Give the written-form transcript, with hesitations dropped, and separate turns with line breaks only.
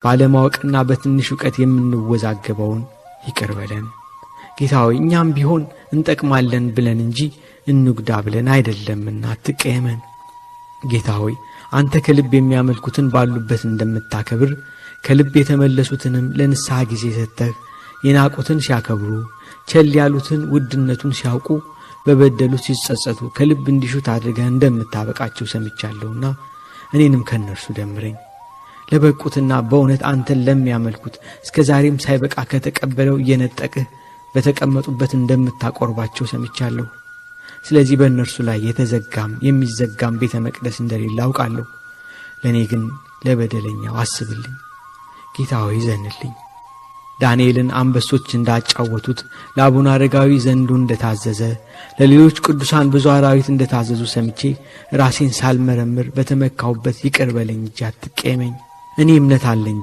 ባለማወቅና በትንሽ ዕውቀት የምንወዛገበውን ይቅር በለን። ጌታ ሆይ እኛም ቢሆን እንጠቅማለን ብለን እንጂ እንጉዳ ብለን አይደለምና አትቀየመን። ጌታ ሆይ አንተ ከልብ የሚያመልኩትን ባሉበት እንደምታከብር ከልብ የተመለሱትንም ለንስሐ ጊዜ ሰጥተህ የናቁትን ሲያከብሩ ቸል ያሉትን ውድነቱን ሲያውቁ በበደሉት ሲጸጸቱ ከልብ እንዲሹት አድርገህ እንደምታበቃቸው ሰምቻለሁና እኔንም ከነርሱ ደምረኝ። ለበቁትና በእውነት አንተን ለሚያመልኩት እስከ ዛሬም ሳይበቃ ከተቀበለው እየነጠቅህ በተቀመጡበት እንደምታቆርባቸው ሰምቻለሁ። ስለዚህ በእነርሱ ላይ የተዘጋም የሚዘጋም ቤተ መቅደስ እንደሌለ አውቃለሁ። ለእኔ ግን ለበደለኛው አስብልኝ። ጌታ ሆይ ዘንልኝ። ዳንኤልን አንበሶች እንዳጫወቱት ለአቡነ አረጋዊ ዘንዱ እንደታዘዘ ለሌሎች ቅዱሳን ብዙ አራዊት እንደታዘዙ ሰምቼ ራሴን ሳልመረምር በተመካሁበት ይቅር በለኝ እንጂ አትቀየመኝ። እኔ እምነት አለኝ